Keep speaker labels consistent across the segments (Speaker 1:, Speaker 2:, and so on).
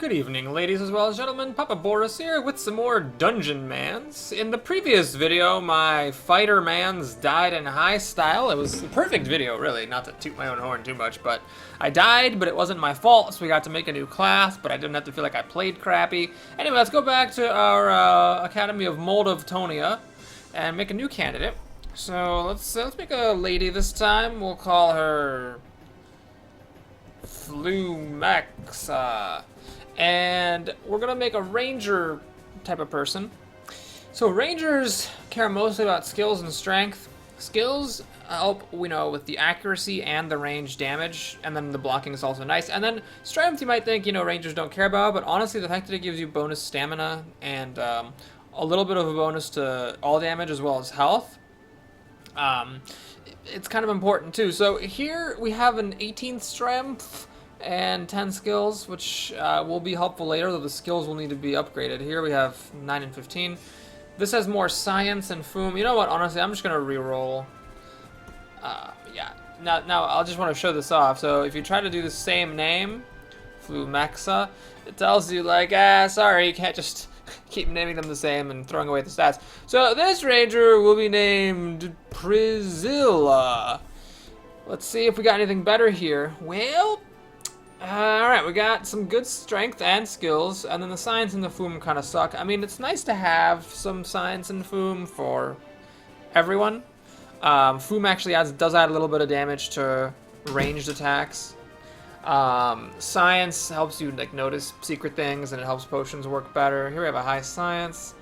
Speaker 1: Good evening, ladies as well as gentlemen. Papa Boris here with some more Dungeonmans. In the previous video, my fighter mans died in high style. It was a perfect video, really, not to toot my own horn too much, but I died, but it wasn't my fault, so we got to make a new class, but I didn't have to feel like I played crappy. Anyway, let's go back to our Academy of Moldavtonia and make a new candidate. So let's make a lady this time. We'll call her Flumexa. And we're gonna make a ranger type of person. So rangers care mostly about skills and strength. Skills help, with the accuracy and the range damage, and then the blocking is also nice. And then strength, you might think, rangers don't care about, but honestly, the fact that it gives you bonus stamina and a little bit of a bonus to all damage as well as health, it's kind of important too. So here we have an 18th strength and 10 skills, which will be helpful later, though the skills will need to be upgraded. Here we have 9 and 15. This has more science and foom. You know what, honestly, I'm just going to re-roll. Yeah, now I'll just want to show this off. So if you try to do the same name, Flumexa, it tells you, like, sorry, you can't just keep naming them the same and throwing away the stats. So this ranger will be named Priscilla. Let's see if we got anything better here. Well, alright, we got some good strength and skills, and then the science and the foom kind of suck. I mean, it's nice to have some science and foom for everyone. Foom actually does add a little bit of damage to ranged attacks. Science helps you notice secret things, and it helps potions work better. Here we have a high science.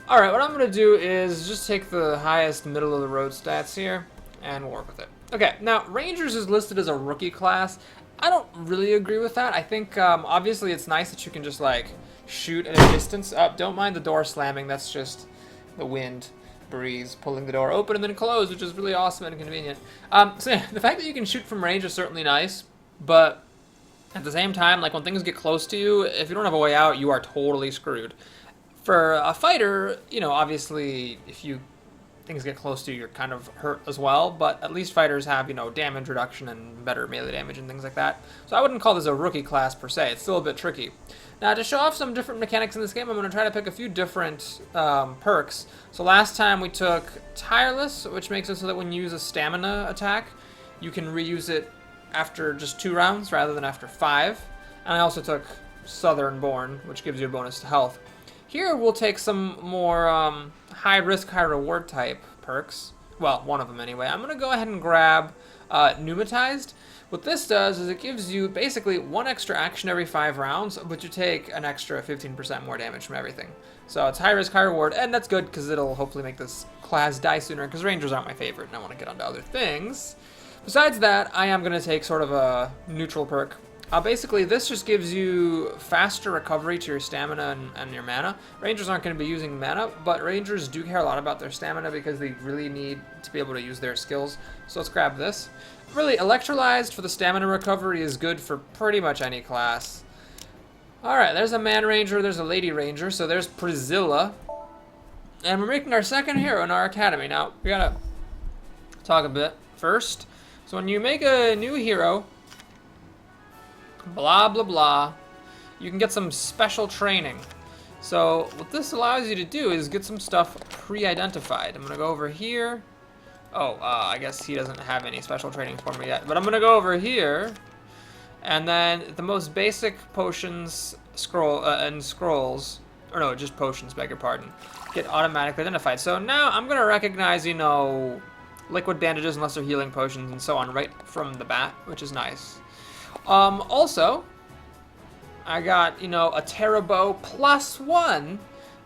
Speaker 1: Alright, what I'm going to do is just take the highest middle of the road stats here, and we'll work with it. Okay, now Rangers is listed as a rookie class. I don't really agree with that. I think, obviously it's nice that you can just, shoot at a distance. Don't mind the door slamming. That's just the wind, breeze, pulling the door open and then close, which is really awesome and convenient. So yeah, the fact that you can shoot from range is certainly nice, but at the same time, when things get close to you, if you don't have a way out, you are totally screwed. For a fighter, obviously, if things get close to you, you're kind of hurt as well, but at least fighters have, damage reduction and better melee damage and things like that. So I wouldn't call this a rookie class per se. It's still a bit tricky. Now, to show off some different mechanics in this game, I'm going to try to pick a few different perks. So last time we took Tireless, which makes it so that when you use a stamina attack, you can reuse it after just 2 rounds rather than after 5. And I also took Southern Born, which gives you a bonus to health. Here we'll take some more high risk, high reward type perks. Well, one of them anyway. I'm going to go ahead and grab Pneumatized. What this does is it gives you basically 1 extra action every 5 rounds, but you take an extra 15% more damage from everything. So it's high risk, high reward, and that's good because it'll hopefully make this class die sooner, because Rangers aren't my favorite and I want to get onto other things. Besides that, I am going to take sort of a neutral perk. Basically, this just gives you faster recovery to your stamina and your mana. Rangers aren't going to be using mana, but Rangers do care a lot about their stamina because they really need to be able to use their skills. So let's grab this. Really, Electrolyzed for the stamina recovery is good for pretty much any class. Alright, there's a man ranger, there's a lady ranger, so there's Priscilla. And we're making our second hero in our academy. Now, we gotta talk a bit first. So when you make a new hero, blah blah blah, you can get some special training. So what this allows you to do is get some stuff pre-identified. I'm gonna go over here. I guess he doesn't have any special training for me yet, but I'm gonna go over here, and then the most basic potions scrolls, or no, just potions, beg your pardon, get automatically identified. So now I'm gonna recognize, liquid bandages unless they're healing potions and so on right from the bat, which is nice. Also, I got, a Terra Bow +1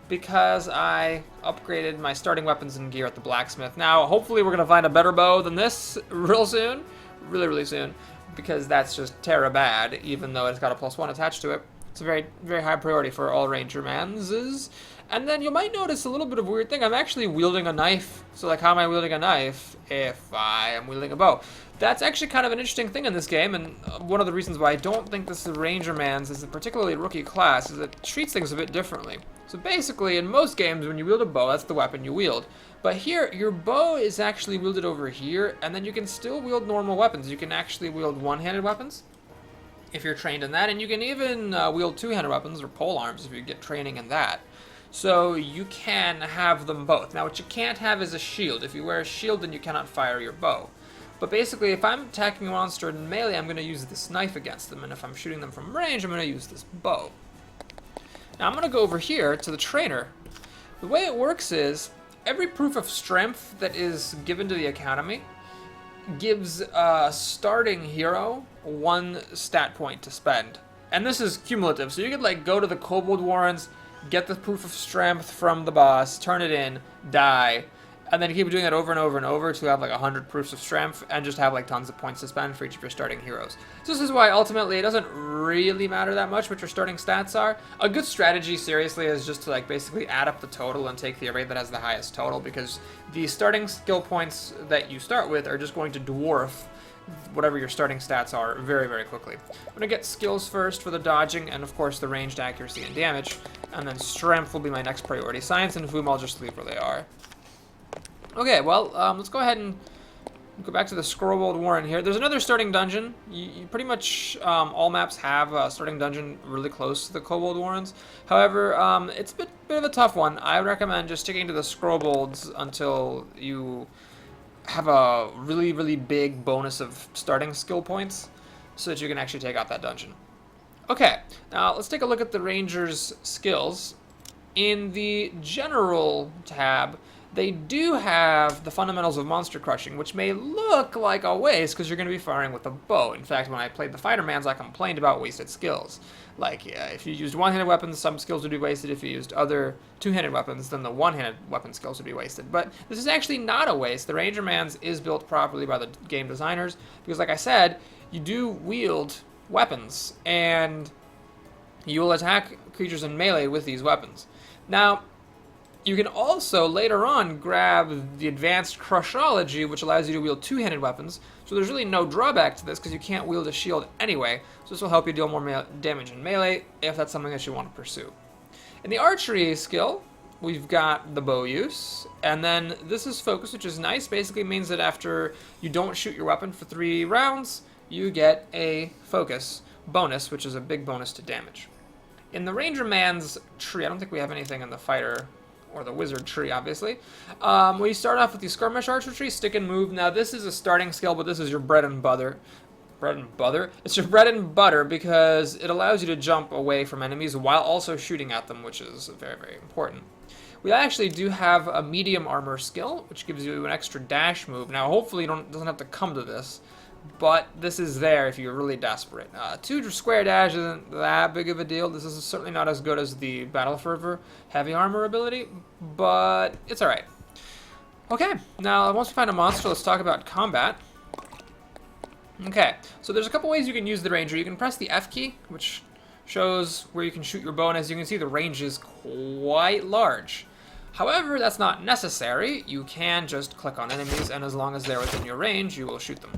Speaker 1: because I upgraded my starting weapons and gear at the blacksmith. Now, hopefully we're going to find a better bow than this real soon. Really, really soon. Because that's just Terra bad, even though it's got a +1 attached to it. It's a very, very high priority for all RANGERMANS. And then you might notice a little bit of a weird thing. I'm actually wielding a knife. So how am I wielding a knife if I am wielding a bow? That's actually kind of an interesting thing in this game, and one of the reasons why I don't think this is RANGERMANS is a particularly rookie class, is it treats things a bit differently. So basically, in most games, when you wield a bow, that's the weapon you wield. But here, your bow is actually wielded over here, and then you can still wield normal weapons. You can actually wield one-handed weapons, if you're trained in that, and you can even wield two-handed weapons or pole arms if you get training in that. So you can have them both. Now, what you can't have is a shield. If you wear a shield, then you cannot fire your bow. But basically, if I'm attacking a monster in melee, I'm going to use this knife against them, and if I'm shooting them from range, I'm going to use this bow. Now, I'm going to go over here to the trainer. The way it works is, every proof of strength that is given to the academy gives a starting hero 1 stat point to spend. And this is cumulative, so you could like go to the Kobold Warrens, get the proof of strength from the boss, turn it in, die, and then keep doing that over and over and over to have like 100 proofs of strength and just have like tons of points to spend for each of your starting heroes. So this is why ultimately it doesn't really matter that much what your starting stats are. A good strategy, seriously, is just to like basically add up the total and take the array that has the highest total, because the starting skill points that you start with are just going to dwarf whatever your starting stats are very, very quickly. I'm going to get skills first for the dodging and of course the ranged accuracy and damage, and then strength will be my next priority. Science and Foom I'll just leave where they are. Okay, well, let's go ahead and go back to the Scrollbold Warren here. There's another starting dungeon. You pretty much, all maps have a starting dungeon really close to the Kobold Warrens. However, it's a bit of a tough one. I recommend just sticking to the Scrollbolds until you have a really, really big bonus of starting skill points so that you can actually take out that dungeon. Okay, now let's take a look at the Ranger's skills. In the General tab, they do have the fundamentals of monster crushing, which may look like a waste because you're going to be firing with a bow. In fact, when I played the Fightermans, I complained about wasted skills. Like, if you used one-handed weapons, some skills would be wasted. If you used other two-handed weapons, then the one-handed weapon skills would be wasted. But this is actually not a waste. The RANGERMANS is built properly by the game designers because, like I said, you do wield weapons, and you will attack creatures in melee with these weapons. Now, you can also, later on, grab the Advanced Crushology, which allows you to wield two-handed weapons, so there's really no drawback to this because you can't wield a shield anyway, so this will help you deal more damage in melee if that's something that you want to pursue. In the Archery skill, we've got the bow use, and then this is focus, which is nice. Basically means that after you don't shoot your weapon for 3 rounds, you get a focus bonus, which is a big bonus to damage. In the RANGERMANS tree, I don't think we have anything in the fighter or the wizard tree, obviously. We start off with the skirmish archer tree, stick and move. Now this is a starting skill, but this is your bread and butter. Bread and butter? It's your bread and butter because it allows you to jump away from enemies while also shooting at them, which is very, very important. We actually do have a medium armor skill, which gives you an extra dash move. Now hopefully it doesn't have to come to this, but this is there if you're really desperate. 2 square dash isn't that big of a deal. This is certainly not as good as the Battle Fervor heavy armor ability, but it's alright. Okay, now once we find a monster, let's talk about combat. Okay, so there's a couple ways you can use the Ranger. You can press the F key, which shows where you can shoot your bow, and as you can see, the range is quite large. However, that's not necessary. You can just click on enemies, and as long as they're within your range, you will shoot them.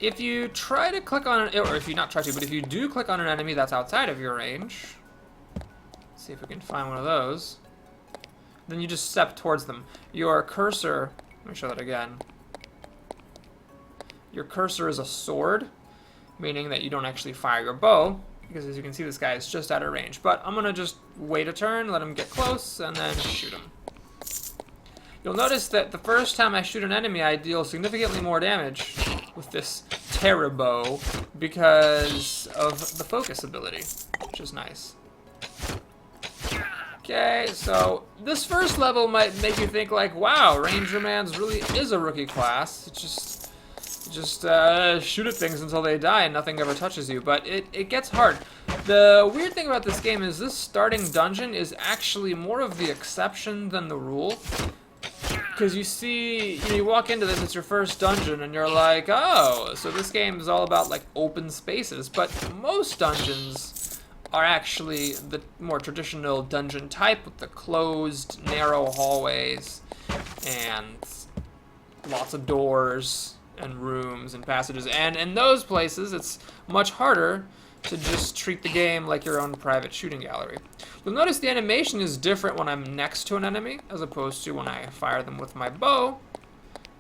Speaker 1: If you try to click on it, or if you not try to, but if you do click on an enemy that's outside of your range, let's see if we can find one of those, then you just step towards them. Your cursor, let me show that again. Your cursor is a sword, meaning that you don't actually fire your bow, because as you can see, this guy is just out of range. But I'm gonna just wait a turn, let him get close, and then shoot him. You'll notice that the first time I shoot an enemy, I deal significantly more damage with this Terra bow because of the focus ability, which is nice. Okay, so this first level might make you think like, wow, RANGERMANS really is a rookie class. It's just shoot at things until they die and nothing ever touches you, but it gets hard. The weird thing about this game is this starting dungeon is actually more of the exception than the rule. Because you see, you walk into this, it's your first dungeon, and you're like, oh, so this game is all about like open spaces. But most dungeons are actually the more traditional dungeon type with the closed, narrow hallways and lots of doors and rooms and passages. And in those places, it's much harder to just treat the game like your own private shooting gallery. You'll notice the animation is different when I'm next to an enemy as opposed to when I fire them with my bow.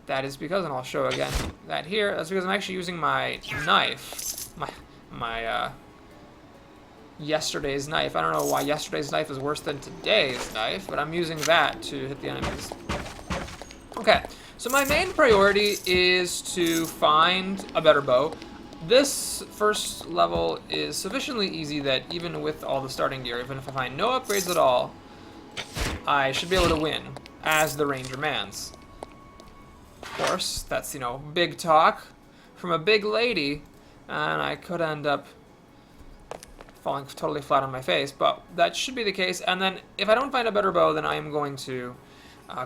Speaker 1: That is because, and I'll show again that here, that's because I'm actually using my knife. my yesterday's knife. I don't know why yesterday's knife is worse than today's knife, but I'm using that to hit the enemies. Okay, so my main priority is to find a better bow. This first level is sufficiently easy that even with all the starting gear, even if I find no upgrades at all, I should be able to win as the RANGERMANS. Of course, that's, you know, big talk from a big lady, and I could end up falling totally flat on my face, but that should be the case. And then if I don't find a better bow, then I am going to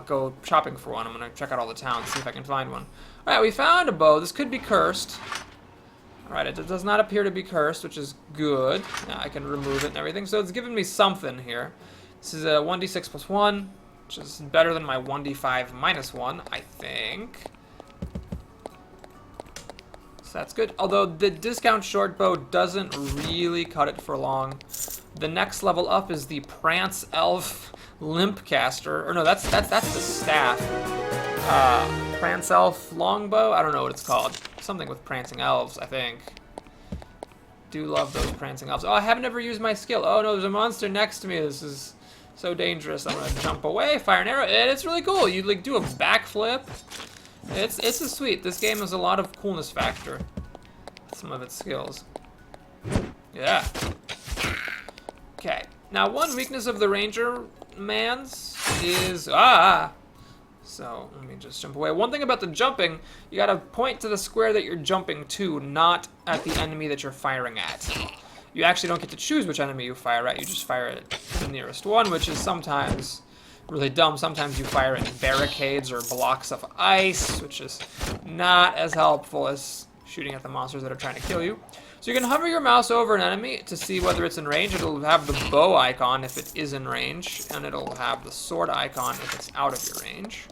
Speaker 1: go shopping for one. I'm going to check out all the towns, see if I can find one. Alright, we found a bow. This could be cursed. Alright, it does not appear to be cursed, which is good. Now I can remove it and everything, so it's giving me something here. This is a 1d6 plus 1, which is better than my 1d5 minus 1, I think. So that's good. Although the discount short bow doesn't really cut it for long. The next level up is the Prance Elf Limpcaster. Or no, that's the staff. Prance Elf Longbow? I don't know what it's called. Something with prancing elves, I think. Do love those prancing elves. Oh, I have never used my skill. Oh no, there's a monster next to me. This is so dangerous. I'm gonna jump away, fire an arrow, and it's really cool. You like do a backflip. It's a sweet. This game has a lot of coolness factor. Some of its skills. Yeah. Okay. Now, one weakness of the RANGERMANS is So let me just jump away. One thing about the jumping, you gotta point to the square that you're jumping to, not at the enemy that you're firing at. You actually don't get to choose which enemy you fire at. You just fire at the nearest one, which is sometimes really dumb. Sometimes you fire at barricades or blocks of ice, which is not as helpful as shooting at the monsters that are trying to kill you. So you can hover your mouse over an enemy to see whether it's in range. It'll have the bow icon if it is in range, and it'll have the sword icon if it's out of your range.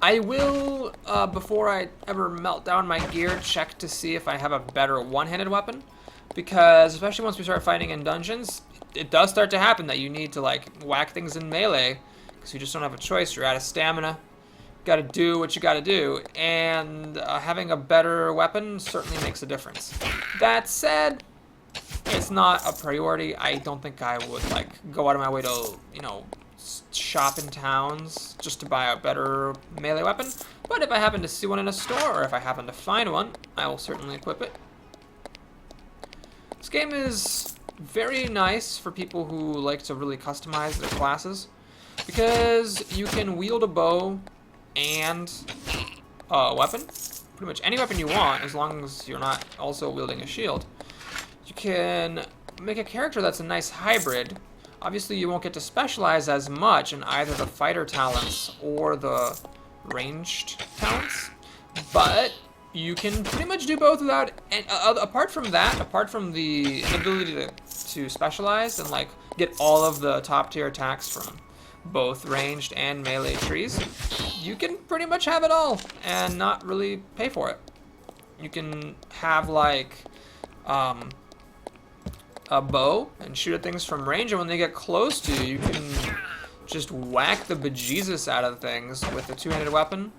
Speaker 1: I will, before I ever melt down my gear, check to see if I have a better one-handed weapon, because especially once we start fighting in dungeons, it does start to happen that you need to like whack things in melee, because you just don't have a choice. You're out of stamina. Got to do what you got to do, and having a better weapon certainly makes a difference. That said, it's not a priority. I don't think I would like go out of my way to, you know, shop in towns just to buy a better melee weapon. But if I happen to see one in a store, or if I happen to find one, I will certainly equip it. This game is very nice for people who like to really customize their classes, because you can wield a bow and a weapon, pretty much any weapon you want, as long as you're not also wielding a shield. You can make a character that's a nice hybrid. Obviously, you won't get to specialize as much in either the fighter talents or the ranged talents, but you can pretty much do both without, apart from that, apart from the ability to specialize and like get all of the top tier attacks from both ranged and melee trees, you can pretty much have it all and not really pay for it. You can have like a bow and shoot at things from range, and when they get close to you, you can just whack the bejesus out of things with a two-handed weapon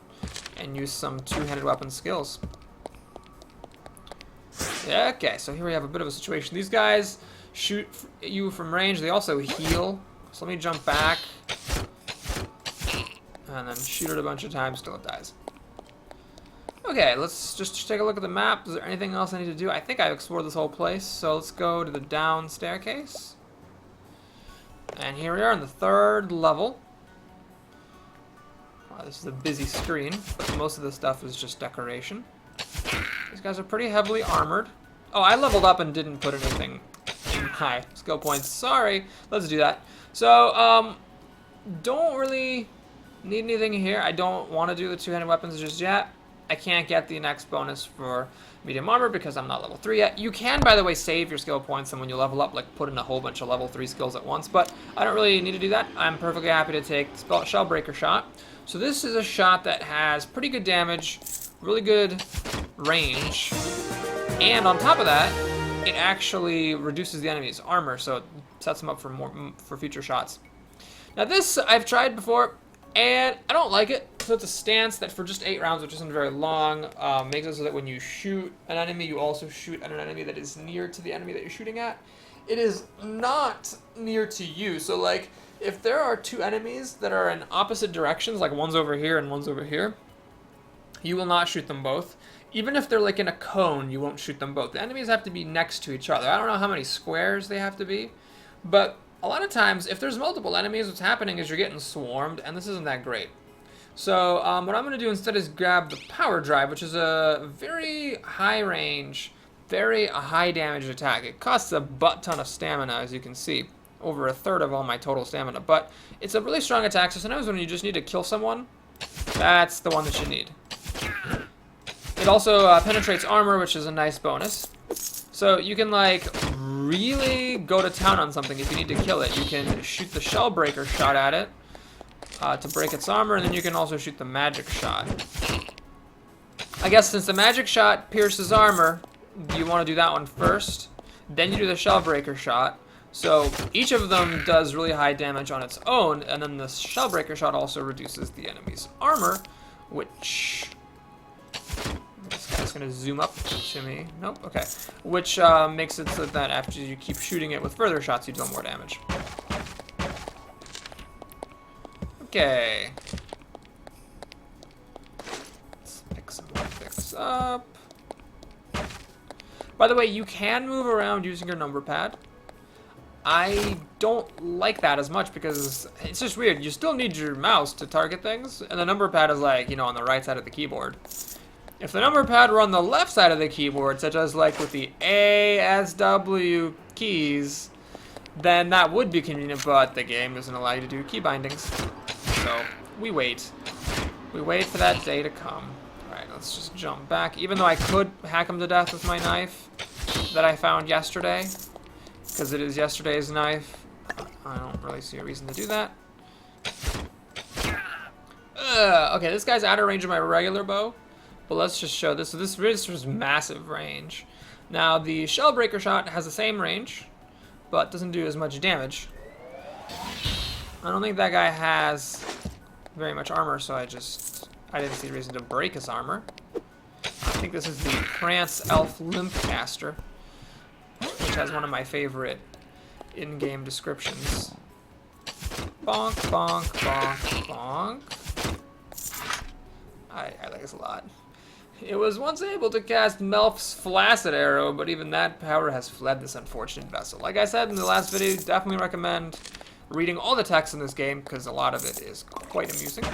Speaker 1: and use some two-handed weapon skills. Yeah, okay, so here we have a bit of a situation. These guys shoot you from range. They also heal. So let me jump back and then shoot it a bunch of times till it dies. Okay, let's just take a look at the map. Is there anything else I need to do? I think I've explored this whole place, so let's go to the down staircase. And here we are on the third level. This is a busy screen, but most of this stuff is just decoration. These guys are pretty heavily armored. Oh, I leveled up and didn't put anything in my skill points. Sorry. Let's do that. So, don't really need anything here. I don't want to do the two-handed weapons just yet. I can't get the next bonus for medium armor because I'm not level 3 yet. You can, by the way, save your skill points, and when you level up, like, put in a whole bunch of level 3 skills at once, but I don't really need to do that. I'm perfectly happy to take the Shellbreaker shot. So this is a shot that has pretty good damage, really good range, and on top of that, it actually reduces the enemy's armor, so it sets them up for future shots. Now this I've tried before, and I don't like it. So it's a stance that for just 8 rounds, which isn't very long, makes it so that when you shoot an enemy, you also shoot at an enemy that is near to the enemy that you're shooting at. It is not near to you. So, like, if there are 2 enemies that are in opposite directions, like one's over here and one's over here, you will not shoot them both. Even if they're, like, in a cone, you won't shoot them both. The enemies have to be next to each other. I don't know how many squares they have to be, but a lot of times, if there's multiple enemies, what's happening is you're getting swarmed, and this isn't that great. So what I'm going to do instead is grab the power drive, which is a very high range, very high damage attack. It costs a butt ton of stamina, as you can see, over 1/3 of all my total stamina. But it's a really strong attack, so sometimes when you just need to kill someone, that's the one that you need. It also penetrates armor, which is a nice bonus. So you can, like, really go to town on something if you need to kill it. You can shoot the shell breaker shot at it to break its armor, and then you can also shoot the magic shot. I guess since the magic shot pierces armor, you want to do that one first. Then you do the shell breaker shot. So each of them does really high damage on its own, and then the shell breaker shot also reduces the enemy's armor, which... This guy's going to zoom up to me. Nope, okay. Which makes it so that after you keep shooting it with further shots, you deal more damage. Okay. Let's pick some more things up. By the way, you can move around using your number pad. I don't like that as much because it's just weird. You still need your mouse to target things, and the number pad is like, you know, on the right side of the keyboard. If the number pad were on the left side of the keyboard, such as like with the A, S, W keys, then that would be convenient, but the game doesn't allow you to do key bindings. So we wait. We wait for that day to come. Alright, let's just jump back. Even though I could hack him to death with my knife that I found yesterday, because it is yesterday's knife, I don't really see a reason to do that. Okay, this guy's out of range of my regular bow, but let's just show this. So this is massive range. Now the shell breaker shot has the same range, but doesn't do as much damage. I don't think that guy has very much armor, so I didn't see a reason to break his armor. I think this is the Prance Elf Limpcaster, which has one of my favorite in-game descriptions. Bonk, bonk, bonk, bonk. I like this a lot. It was once able to cast Melf's Flaccid Arrow, but even that power has fled this unfortunate vessel. Like I said in the last video, definitely recommend reading all the text in this game, because a lot of it is quite amusing.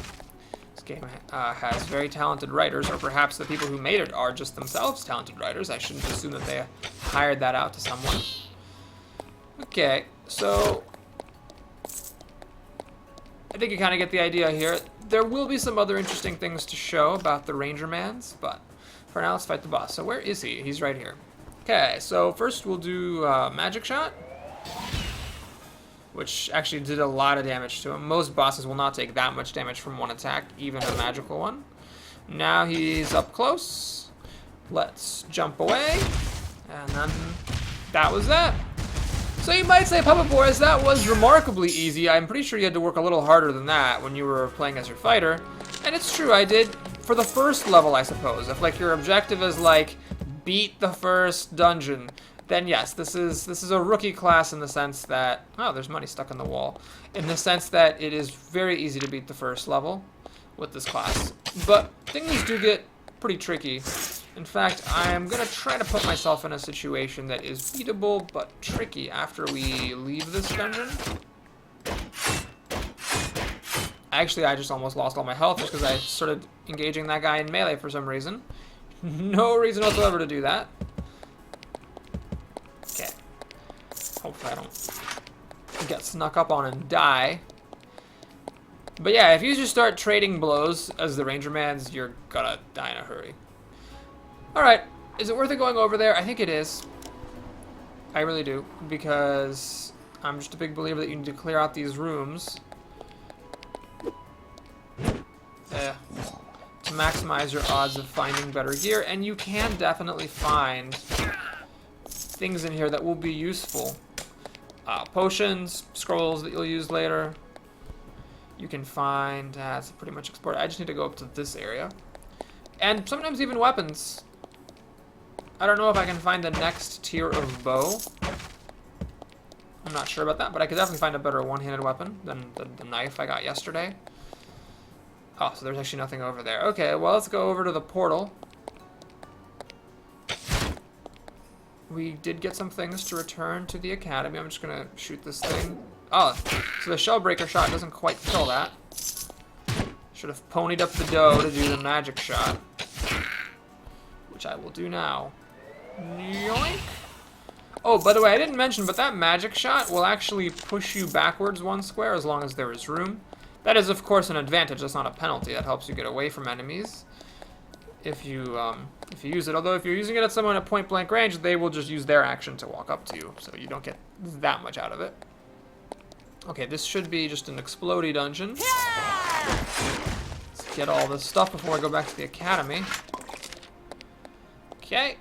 Speaker 1: This game has very talented writers, or perhaps the people who made it are just themselves talented writers. I shouldn't assume that they hired that out to someone. Okay, so I think you kind of get the idea here. There will be some other interesting things to show about the RANGERMANS, but for now, let's fight the boss. So where is he? He's right here. Okay, so first we'll do Magic Shot, which actually did a lot of damage to him. Most bosses will not take that much damage from one attack, even a magical one. Now he's up close. Let's jump away, and then that was that. So you might say, Puppet Boys, that was remarkably easy. I'm pretty sure you had to work a little harder than that when you were playing as your fighter. And it's true, I did for the first level, I suppose. If like your objective is like beat the first dungeon, then yes, this is a rookie class in the sense that, oh, there's money stuck in the wall. In the sense that it is very easy to beat the first level with this class. But things do get pretty tricky. In fact, I'm going to try to put myself in a situation that is beatable but tricky after we leave this dungeon. Actually, I just almost lost all my health just because I started engaging that guy in melee for some reason. No reason whatsoever to do that. Okay. Hopefully I don't get snuck up on and die. But yeah, if you just start trading blows as the RANGERMANS, you're gonna die in a hurry. Alright, is it worth it going over there? I think it is. I really do, because I'm just a big believer that you need to clear out these rooms to maximize your odds of finding better gear, and you can definitely find things in here that will be useful. Potions, scrolls that you'll use later. You can find, it's pretty much explored. I just need to go up to this area. And sometimes even weapons. I don't know if I can find the next tier of bow. I'm not sure about that, but I could definitely find a better one-handed weapon than the knife I got yesterday. Oh, so there's actually nothing over there. Okay, well, let's go over to the portal. We did get some things to return to the academy. I'm just going to shoot this thing. Oh, so the shellbreaker shot doesn't quite kill that. Should have ponied up the dough to do the magic shot. Which I will do now. Yoink! Oh, by the way, I didn't mention, but that magic shot will actually push you backwards 1 square as long as there is room. That is, of course, an advantage. That's not a penalty. That helps you get away from enemies if you use it. Although if you're using it at someone at point-blank range, they will just use their action to walk up to you, so you don't get that much out of it. Okay, this should be just an explodey dungeon. Let's get all this stuff before I go back to the academy. Okay.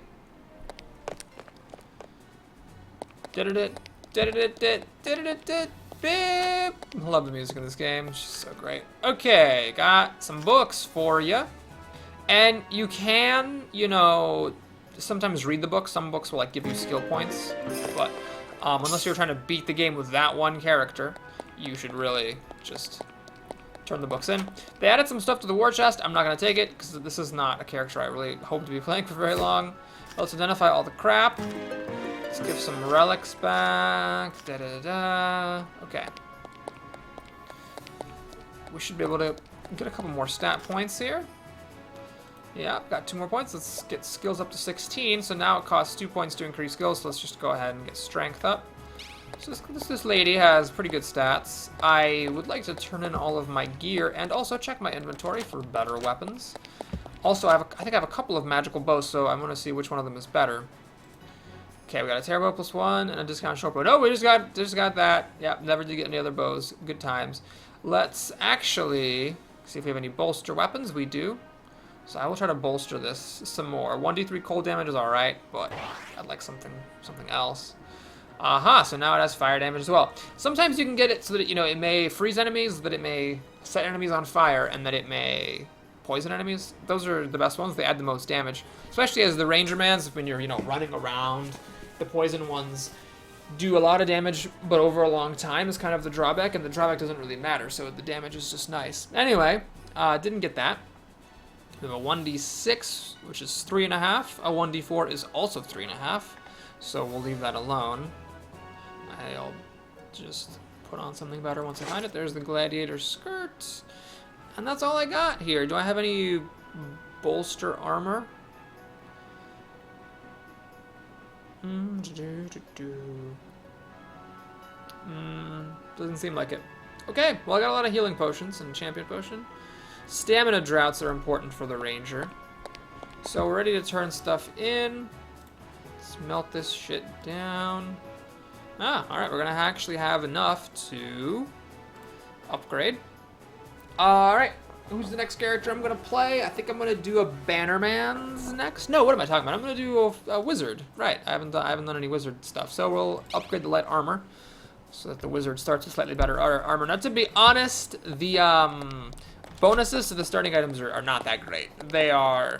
Speaker 1: Did beep. Love the music in this game. It's just so great. Okay, got some books for you. And you can, you know, sometimes read the books. Some books will like give you skill points, but unless you're trying to beat the game with that one character, you should really just turn the books in. They added some stuff to the war chest. I'm not going to take it because this is not a character I really hope to be playing for very long. Let's identify all the crap. Let's give some relics back. Okay. We should be able to get a couple more stat points here. Yeah, got 2 more points. Let's get skills up to 16. So now it costs 2 points to increase skills. So let's just go ahead and get strength up. So this lady has pretty good stats. I would like to turn in all of my gear and also check my inventory for better weapons. Also, I think I have a couple of magical bows, so I'm going to see which one of them is better. Okay, we got a tear bow +1 and a discount short bow. No, we just got that. Yep, never did get any other bows. Good times. Let's actually see if we have any bolster weapons. We do. So I will try to bolster this some more. 1d3 cold damage is alright, but I'd like something else. Aha, so now it has fire damage as well. Sometimes you can get it so that, you know, it may freeze enemies, that it may set enemies on fire, and that it may poison enemies. Those are the best ones. They add the most damage. Especially as the RANGERMANs, when you're, you know, running around. The poison ones do a lot of damage, but over a long time is kind of the drawback, and the drawback doesn't really matter, so the damage is just nice. Anyway, didn't get that. We have a 1d6, which is 3.5. A 1d4 is also 3.5, so we'll leave that alone. I'll just put on something better once I find it. There's the gladiator skirt. And that's all I got here. Do I have any bolster armor? Doesn't seem like it. Okay, well I got a lot of healing potions and champion potion. Stamina droughts are important for the ranger. So we're ready to turn stuff in. Let's melt this shit down. Alright, we're gonna actually have enough to upgrade. Alright, who's the next character I'm gonna play? I think I'm gonna do a Bannerman's next. No, what am I talking about? I'm gonna do a wizard. Right, I haven't done any wizard stuff. So we'll upgrade the light armor so that the wizard starts with slightly better armor. Now, to be honest, the bonuses to the starting items are not that great. They are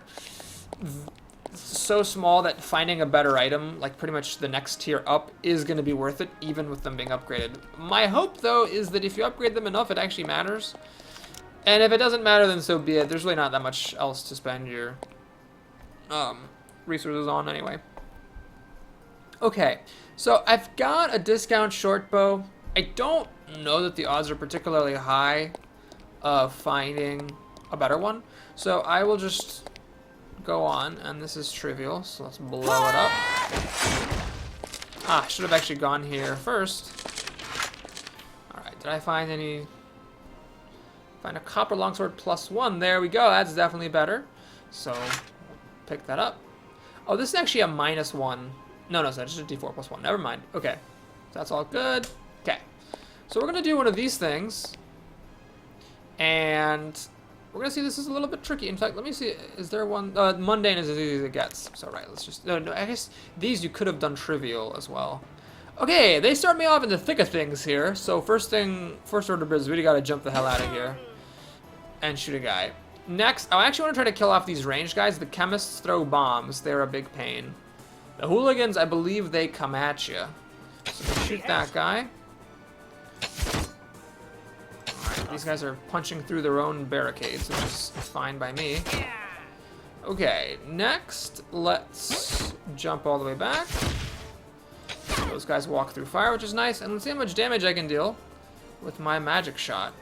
Speaker 1: so small that finding a better item, like pretty much the next tier up, is going to be worth it, even with them being upgraded. My hope, though, is that if you upgrade them enough, it actually matters. And if it doesn't matter, then so be it. There's really not that much else to spend your resources on anyway. Okay, so I've got a discount short bow. I don't know that the odds are particularly high of finding a better one. So I will just go on, and this is trivial, so let's blow it up. Should have actually gone here first. Alright, did I find any... Find a copper longsword +1. There we go, that's definitely better. So, pick that up. Oh, this is actually a -1. No, it's just a d4 +1. Never mind. Okay, that's all good. Okay, so we're going to do one of these things. And we're going to see this is a little bit tricky. In fact, let me see. Is there one? Mundane is as easy as it gets. So, right, let's just... No, I guess these you could have done trivial as well. Okay, they start me off in the thick of things here. So first order of business, we gotta jump the hell out of here and shoot a guy. Next, I actually want to try to kill off these ranged guys. The chemists throw bombs. They're a big pain. The hooligans, I believe they come at you. So shoot that guy. Alright, these guys are punching through their own barricades, which is fine by me. Okay, next, let's jump all the way back. Those guys walk through fire, which is nice. And let's see how much damage I can deal with my magic shot.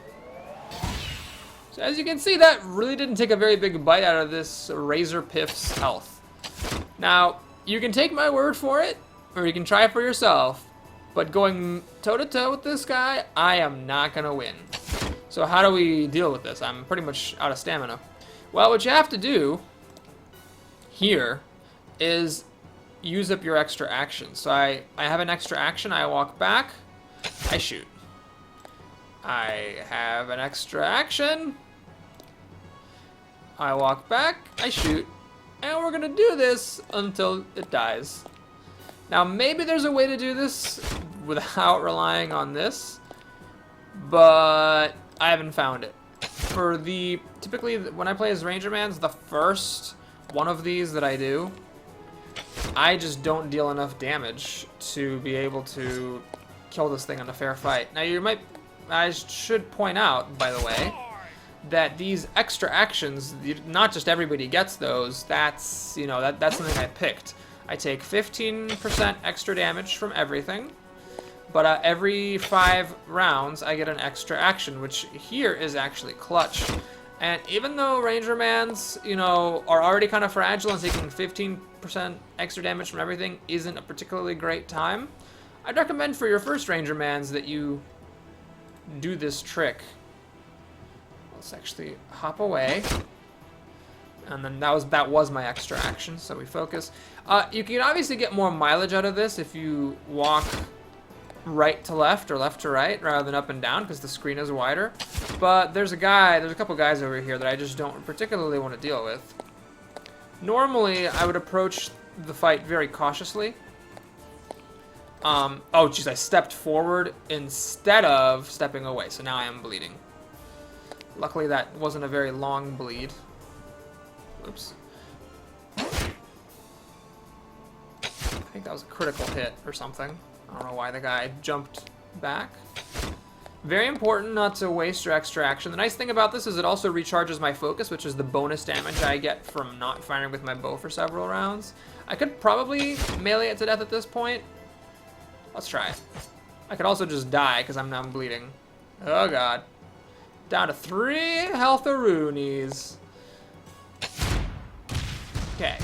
Speaker 1: So as you can see, that really didn't take a very big bite out of this Razor Piff's health. Now, you can take my word for it, or you can try it for yourself. But going toe-to-toe with this guy, I am not going to win. So how do we deal with this? I'm pretty much out of stamina. Well, what you have to do here is use up your extra action. So I have an extra action. I walk back. I shoot. I have an extra action. I walk back. I shoot. And we're going to do this until it dies. Now, maybe there's a way to do this without relying on this, but I haven't found it. Typically, when I play as RANGERMANS, the first one of these that I do, I just don't deal enough damage to be able to kill this thing in a fair fight. Now, I should point out, by the way, that these extra actions, not just everybody gets those. That's something I picked. I take 15% extra damage from everything, but every 5 rounds I get an extra action, which here is actually clutch. And even though RANGERMANs, are already kind of fragile, and taking 15% extra damage from everything isn't a particularly great time, I'd recommend for your first RANGERMANs that you do this trick. Let's actually hop away. And then that was my extra action, so we focus. You can obviously get more mileage out of this if you walk right to left or left to right rather than up and down, because the screen is wider. But there's a couple guys over here that I just don't particularly want to deal with. Normally, I would approach the fight very cautiously. Oh, jeez, I stepped forward instead of stepping away, so now I am bleeding. Luckily, that wasn't a very long bleed. Oops. I think that was a critical hit or something. I don't know why the guy jumped back. Very important not to waste your extra action. The nice thing about this is it also recharges my focus, which is the bonus damage I get from not firing with my bow for several rounds. I could probably melee it to death at this point. Let's try it. I could also just die because I'm now bleeding. Oh god. Down to 3 health-a-roonies. Okay.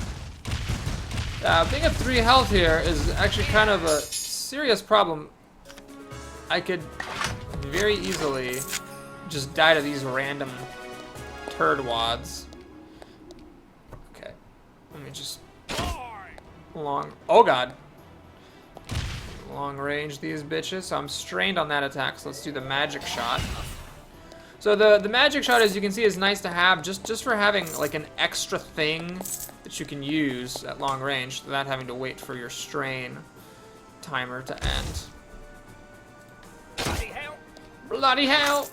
Speaker 1: Being at 3 health here is actually kind of a serious problem. I could very easily just die to these random turd wads. Okay. Let me just... Oh god. Long range these bitches. So I'm strained on that attack, so let's do the magic shot. So the magic shot, as you can see, is nice to have just for having like an extra thing that you can use at long range without having to wait for your strain timer to end. Bloody hell! Bloody hell!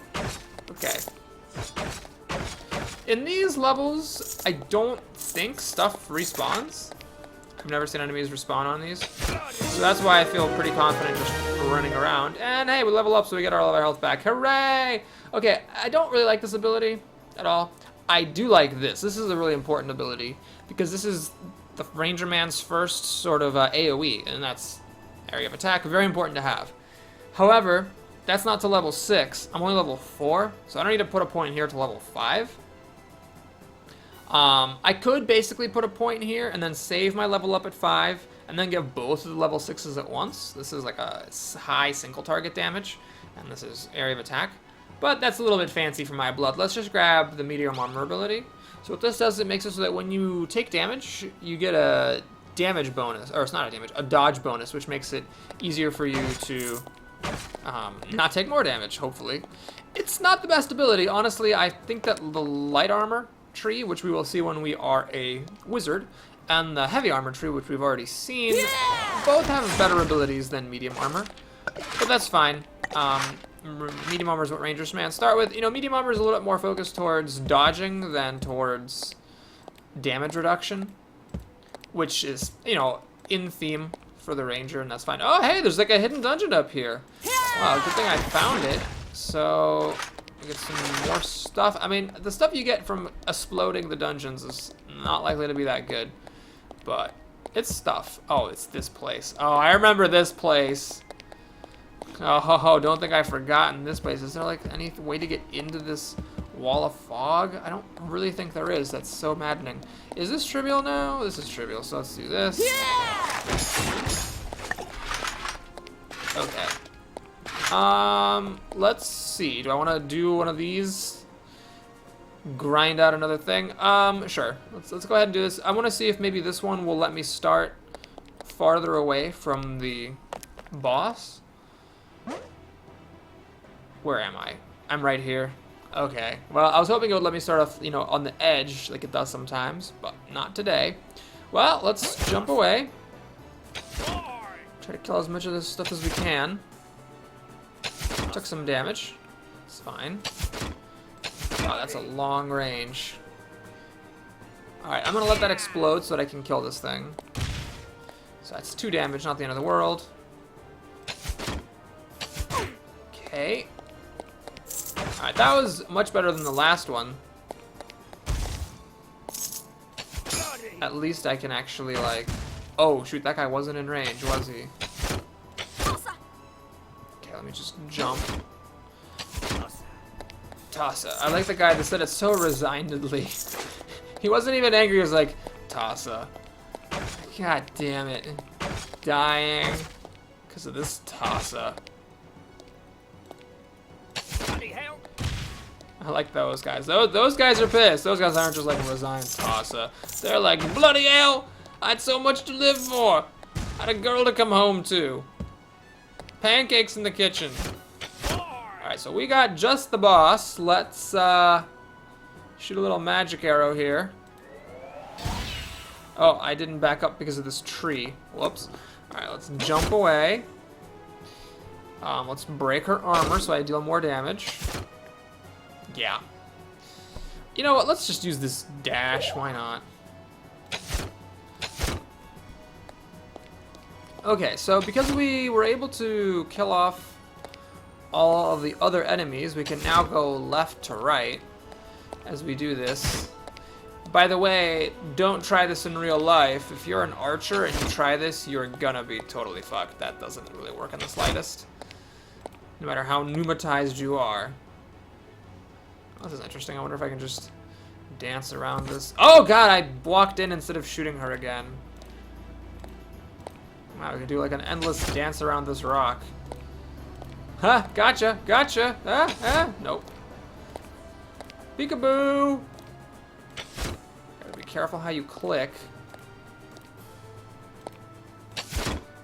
Speaker 1: Okay. In these levels, I don't think stuff respawns. I've never seen enemies respawn on these. So that's why I feel pretty confident just running around. And hey, we level up so we get all of our health back. Hooray! Okay, I don't really like this ability at all. I do like this. This is a really important ability because this is the RANGERMAN's first sort of AoE, and that's area of attack. Very important to have. However, that's not to level 6. I'm only level 4, so I don't need to put a point here to level 5. I could basically put a point here and then save my level up at 5 and then give both of the level 6s at once. This is like a high single target damage, and this is area of attack. But that's a little bit fancy for my blood. Let's just grab the medium armor ability. So what this does, it makes it so that when you take damage, you get a damage bonus, or it's not a damage, a dodge bonus, which makes it easier for you to not take more damage, hopefully. It's not the best ability. Honestly, I think that the light armor tree, which we will see when we are a wizard, and the heavy armor tree, which we've already seen, both have better abilities than medium armor. But that's fine. Medium armor is what Rangersmans start with. You know, medium armor is a little bit more focused towards dodging than towards damage reduction, which is, you know, in theme for the Ranger, and that's fine. Oh, hey, there's like a hidden dungeon up here. Wow, good thing I found it. So, we get some more stuff. I mean, the stuff you get from exploding the dungeons is not likely to be that good, but it's stuff. Oh, it's this place. Oh, I remember this place. Oh, don't think I've forgotten this place. Is there like any way to get into this wall of fog? I don't really think there is. That's so maddening. Is this trivial now? This is trivial, so let's do this. Okay. Let's see. Do I want to do one of these? Grind out another thing? Sure. Let's go ahead and do this. I want to see if maybe this one will let me start farther away from the boss. Where am I? I'm right here. Okay. Well, I was hoping it would let me start off, you know, on the edge like it does sometimes, but not today. Well, let's jump away. Try to kill as much of this stuff as we can. Took some damage. It's fine. Wow, that's a long range. Alright, I'm gonna let that explode so that I can kill this thing. So that's 2 damage, not the end of the world. Okay. Alright, that was much better than the last one. At least I can actually, like... Oh, shoot, that guy wasn't in range, was he? Okay, let me just jump. Tassa. I like the guy that said it so resignedly. He wasn't even angry, he was like, Tassa. God damn it. Dying. Because of this Tassa. I like those guys. Those guys are pissed. Those guys aren't just like resigned Tassa. They're like, bloody hell! I had so much to live for. I had a girl to come home to. Pancakes in the kitchen. Alright, so we got just the boss. Let's shoot a little magic arrow here. Oh, I didn't back up because of this tree. Whoops. Alright, let's jump away. Let's break her armor so I deal more damage. Yeah. You know what? Let's just use this dash. Why not? Okay, so because we were able to kill off all of the other enemies, we can now go left to right as we do this. By the way, don't try this in real life. If you're an archer and you try this, you're gonna be totally fucked. That doesn't really work in the slightest. No matter how pneumatized you are. Oh, this is interesting. I wonder if I can just dance around this. Oh god, I walked in instead of shooting her again. Wow, we can do like an endless dance around this rock. Huh, gotcha, gotcha. Nope. Peekaboo! Gotta be careful how you click.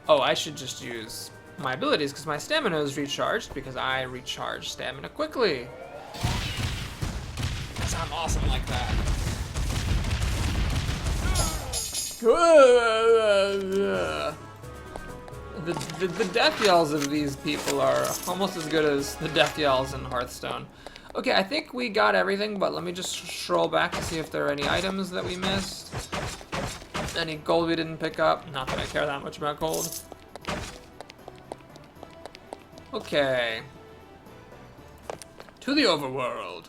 Speaker 1: Oh, I should just use my abilities because my stamina is recharged because I recharge stamina quickly. Because I'm awesome like that. The death yells of these people are almost as good as the death yells in Hearthstone. Okay, I think we got everything, but let me just stroll back to see if there are any items that we missed. Any gold we didn't pick up. Not that I care that much about gold. Okay. To the overworld.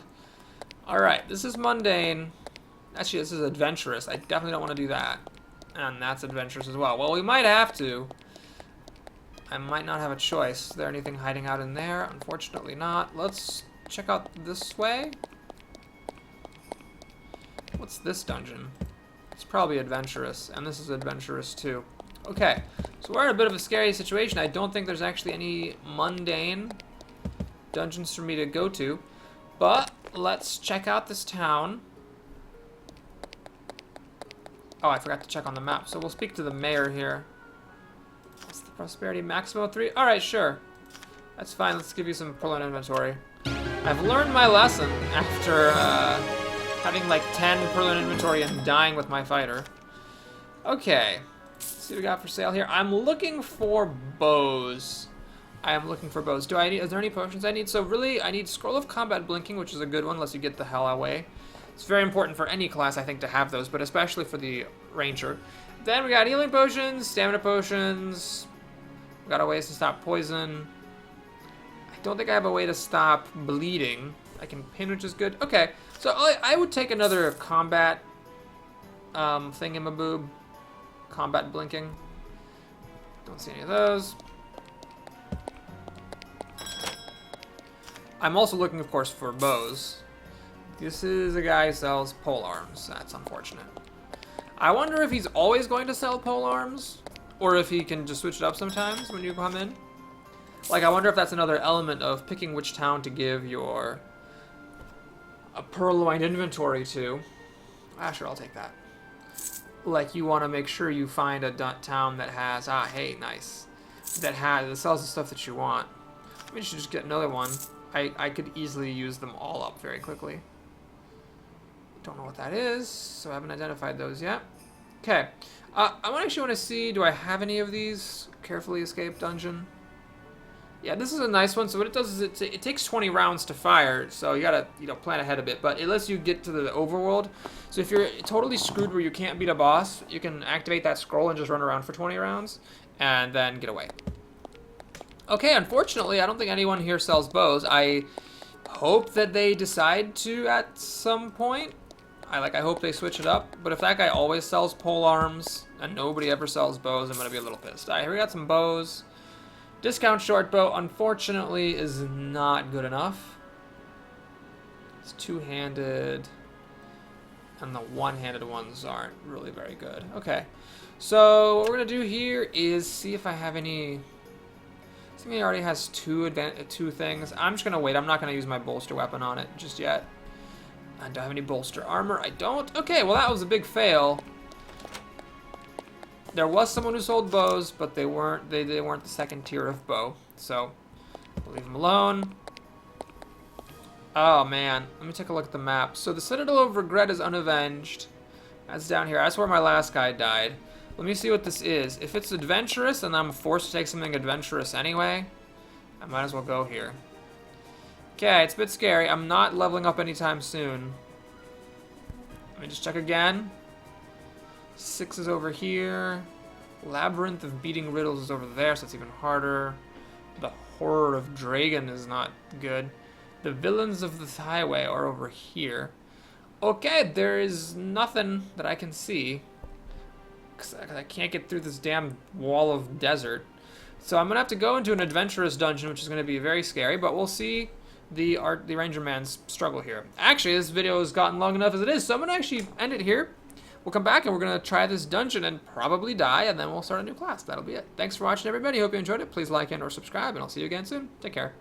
Speaker 1: Alright, this is mundane. Actually, this is adventurous. I definitely don't want to do that. And that's adventurous as well. Well, we might have to. I might not have a choice. Is there anything hiding out in there? Unfortunately not. Let's check out this way. What's this dungeon? It's probably adventurous, and this is adventurous too. Okay, so we're in a bit of a scary situation. I don't think there's actually any mundane dungeons for me to go to, but let's check out this town. Oh, I forgot to check on the map, so we'll speak to the mayor here. What's the prosperity maximum? 3? Alright, sure. That's fine, let's give you some purloin inventory. I've learned my lesson after having like 10 purloin inventory and dying with my fighter. Okay. Let's see what we got for sale here. I'm looking for bows. I am looking for bows. Is there any potions I need? So really, I need Scroll of Combat Blinking, which is a good one, unless you get the hell away. It's very important for any class, I think, to have those, but especially for the Ranger. Then we got Healing Potions, Stamina Potions. We got a ways to stop poison. I don't think I have a way to stop bleeding. I can pin, which is good. Okay, so I would take another combat thingamaboob. Combat Blinking. Don't see any of those. I'm also looking, of course, for bows. This is a guy who sells pole arms. That's unfortunate. I wonder if he's always going to sell pole arms, or if he can just switch it up sometimes when you come in. Like, I wonder if that's another element of picking which town to give your purloined inventory to. Ah, sure, I'll take that. Like, you want to make sure you find a town that has, hey, nice, that sells the stuff that you want. Maybe you should just get another one. I could easily use them all up very quickly. Don't know what that is, so I haven't identified those yet. Okay, I actually want to see, do I have any of these? Carefully escape dungeon. Yeah, this is a nice one. So what it does is it takes 20 rounds to fire, so you gotta plan ahead a bit. But it lets you get to the overworld. So if you're totally screwed where you can't beat a boss, you can activate that scroll and just run around for 20 rounds, and then get away. Okay, unfortunately, I don't think anyone here sells bows. I hope that they decide to at some point. I hope they switch it up. But if that guy always sells pole arms and nobody ever sells bows, I'm gonna be a little pissed. All right, here we got some bows. Discount short bow, unfortunately, is not good enough. It's two-handed, and the one-handed ones aren't really very good. Okay, so what we're gonna do here is see if I have any. I think he already has two things. I'm just gonna wait. I'm not gonna use my bolster weapon on it just yet. And do I have any bolster armor? I don't. Okay, well that was a big fail. There was someone who sold bows, but they weren't the second tier of bow. So we'll leave them alone. Oh man, let me take a look at the map. So the Citadel of Regret is unavenged. That's down here. That's where my last guy died. Let me see what this is. If it's adventurous and I'm forced to take something adventurous anyway, I might as well go here. Okay, it's a bit scary. I'm not leveling up anytime soon. Let me just check again. 6 is over here. Labyrinth of Beating Riddles is over there, so it's even harder. The Horror of Dragon is not good. The Villains of the Highway are over here. Okay, there is nothing that I can see. Because I can't get through this damn wall of desert. So I'm going to have to go into an adventurous dungeon, which is going to be very scary, but we'll see the RANGERMANS struggle here. Actually, this video has gotten long enough as it is, so I'm going to actually end it here. We'll come back and we're going to try this dungeon and probably die, and then we'll start a new class. That'll be it. Thanks for watching, everybody. Hope you enjoyed it. Please like and or subscribe, and I'll see you again soon. Take care.